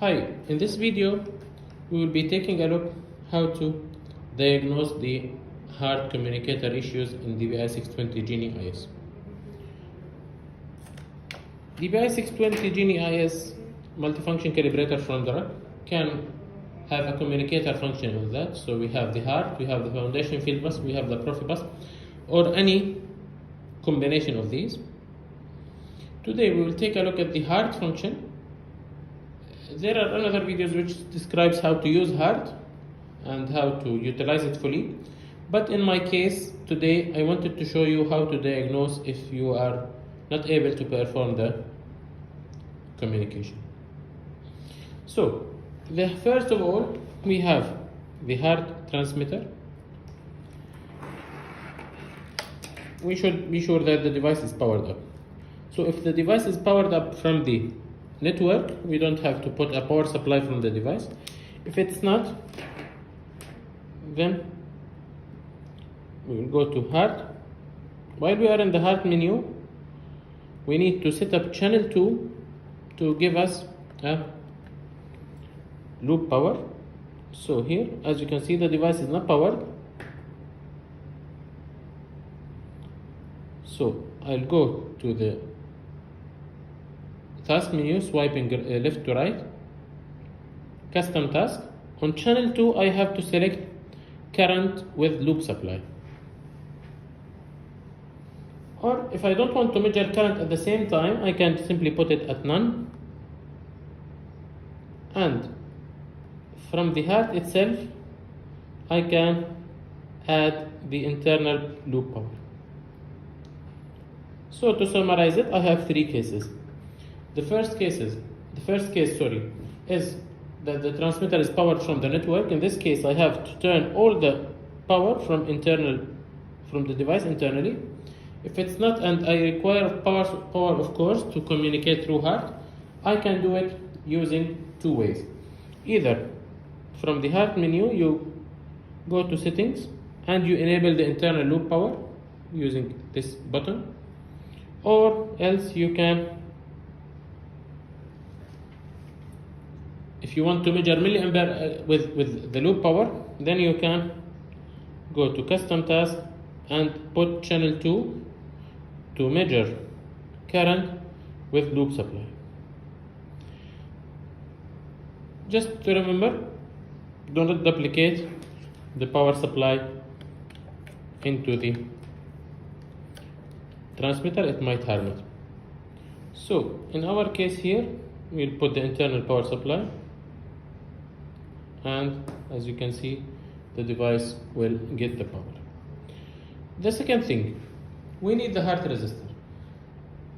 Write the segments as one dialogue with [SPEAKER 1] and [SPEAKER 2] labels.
[SPEAKER 1] Hi, in this video we will be taking a look how to diagnose the hard communicator issues in DBI 620 Genie IS. DBI 620 Genie IS multifunction calibrator from Druck can have a communicator function on that. So we have the hard, we have the foundation field bus, we have the profi bus, or any combination of these. Today we will take a look at the hard function. There are another videos which describes how to use hard and how to utilize it fully. But in my case today I wanted to show you how to diagnose if you are not able to perform the communication. So first of all we have the hard transmitter. We should be sure that the device is powered up. So if the device is powered up from the network, we don't have to put a power supply from the device. If it's not, then we will go to hard. While we are in the hard menu, we need to set up channel 2 to give us a loop power. So here, as you can see, the device is not powered. So I'll go to the task menu, swiping left to right, custom task. On channel 2 I have to select current with loop supply, or if I don't want to measure current at the same time, I can simply put it at none, and from the hard itself I can add the internal loop power. So to summarize it, I have three cases. The first case is that the transmitter is powered from the network. In this case, I have to turn all the power from the device internally. If it's not, and I require power of course to communicate through hard, I can do it using two ways. Either from the hard menu you go to settings and you enable the internal loop power using this button, or else you can, if you want to measure milliampere with the loop power, then you can go to custom task and put channel 2 to measure current with loop supply. Just to remember, do not duplicate the power supply into the transmitter, it might harm it. So in our case here, we'll put the internal power supply, and as you can see, the device will get the power. The second thing, we need the hard resistor.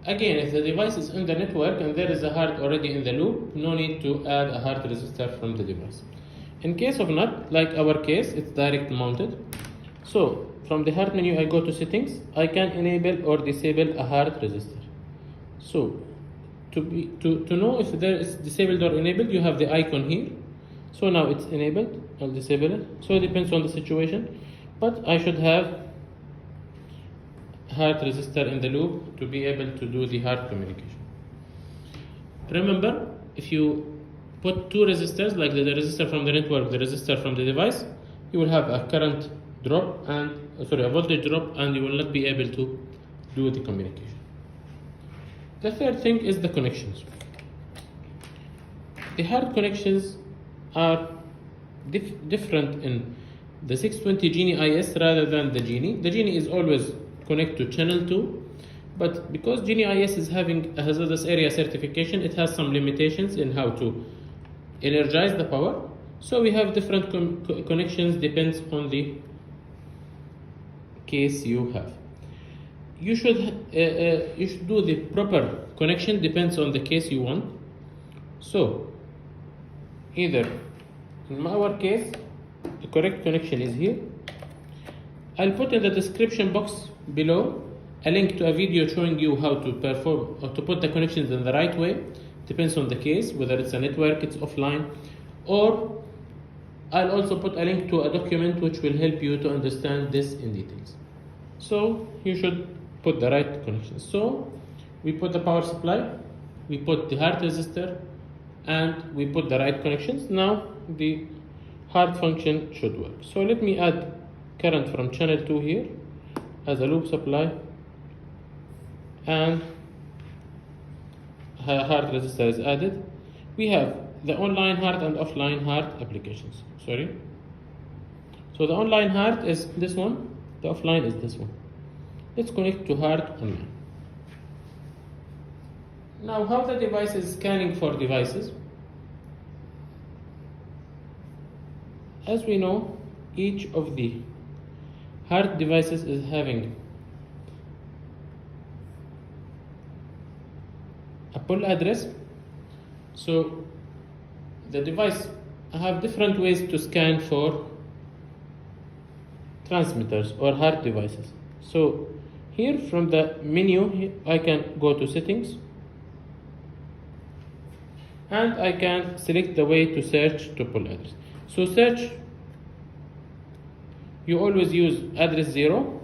[SPEAKER 1] Again, if the device is in the network and there is a hard already in the loop, no need to add a hard resistor from the device. In case of not, like our case, it's direct mounted. So from the hard menu I go to settings, I can enable or disable a hard resistor. So to know if there is disabled or enabled, you have the icon here. So now it's enabled, I'll disable it. So it depends on the situation, but I should have hard resistor in the loop to be able to do the hard communication. Remember, if you put two resistors, like the resistor from the network, the resistor from the device, you will have a current drop and a voltage drop, and you will not be able to do the communication. The third thing is the connections. The hard connections are different in the 620 Genie IS rather than the Genie. The Genie is always connect to channel 2, but because Genie IS is having a hazardous area certification, it has some limitations in how to energize the power. So we have different connections, depends on the case you have. You should do the proper connection, depends on the case you want. So either in our case the correct connection is here. I'll put in the description box below a link to a video showing you how to perform or to put the connections in the right way. Depends on the case, whether it's a network, it's offline, or I'll also put a link to a document which will help you to understand this in details. So you should put the right connections. So we put the power supply, we put the hard resistor, and we put the right connections. Now the hard function should work. So let me add current from channel 2 here as a loop supply, and a hard resistor is added. We have the online hard and offline hard applications. So the online hard is this one, the offline is this one. Let's connect to hard online. Now how the device is scanning for devices. As we know, each of the hard devices is having a pull address. So the device have different ways to scan for transmitters or hard devices. So here from the menu I can go to settings, and I can select the way to search to pull address. So search, you always use address 0.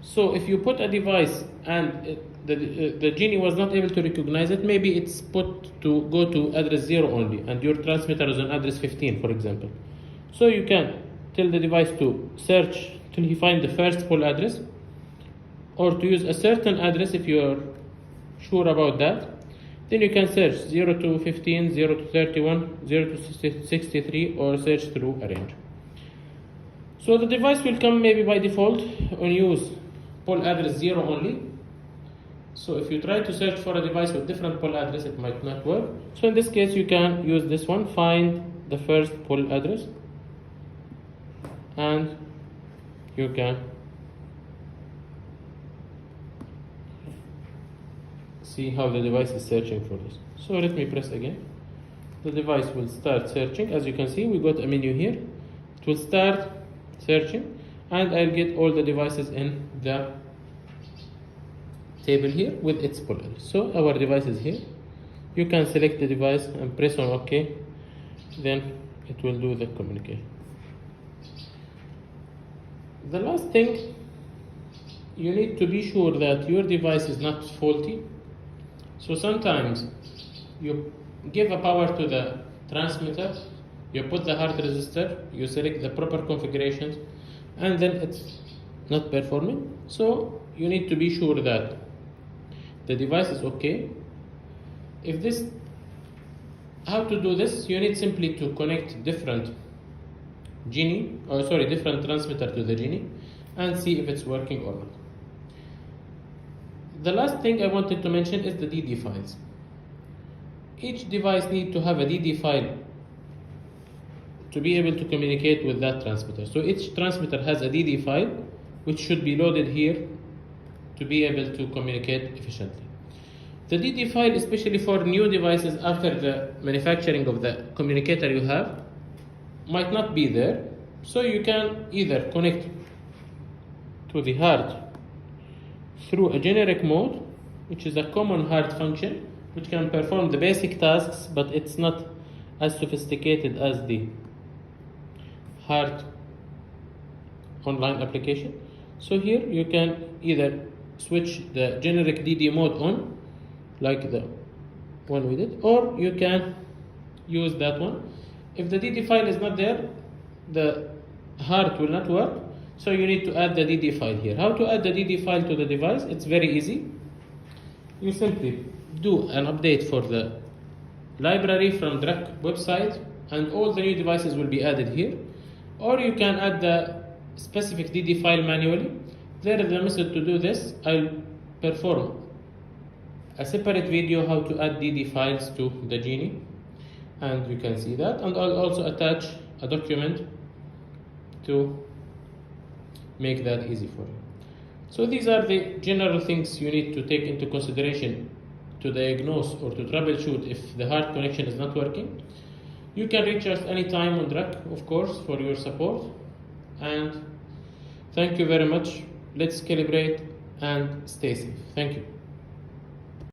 [SPEAKER 1] So if you put a device and the Genie was not able to recognize it, maybe it's put to go to address 0 only, and your transmitter is on address 15, for example. So you can tell the device to search till he find the first pull address, or to use a certain address if you are sure about that. Then you can search 0 to 15, 0 to 31, 0 to 63, or search through a range. So the device will come maybe by default on use pull address 0 only. So if you try to search for a device with different pull address, it might not work. So in this case you can use this one, find the first pull address, and you can see how the device is searching for this. So let me press again. The device will start searching. As you can see, we got a menu here. It will start searching, and I'll get all the devices in the table here with its pull address. So our device is here. You can select the device and press on OK. Then it will do the communication. The last thing, you need to be sure that your device is not faulty. So sometimes you give a power to the transmitter, you put the hard resistor, you select the proper configurations, and then it's not performing. So you need to be sure that the device is okay. How to do this? You need simply to connect different different transmitter to the Genie and see if it's working or not. The last thing I wanted to mention is the DD files. Each device needs to have a DD file to be able to communicate with that transmitter. So each transmitter has a DD file which should be loaded here to be able to communicate efficiently. The DD file, especially for new devices after the manufacturing of the communicator you have, might not be there. So you can either connect to the hard through a generic mode, which is a common hard function which can perform the basic tasks, but it's not as sophisticated as the hard online application. So here you can either switch the generic DD mode on, like the one we did, or you can use that one. If the DD file is not there, the hard will not work. So you need to add the DD file here. How to add the DD file to the device? It's very easy. You simply do an update for the library from Druck website, and all the new devices will be added here. Or you can add the specific DD file manually. There is a method to do this. I'll perform a separate video how to add DD files to the Genie, and you can see that. And I'll also attach a document to make that easy for you. So these are the general things you need to take into consideration to diagnose or to troubleshoot if the hard connection is not working. You can reach us anytime on Druck, of course, for your support. And thank you very much. Let's calibrate and stay safe. Thank you.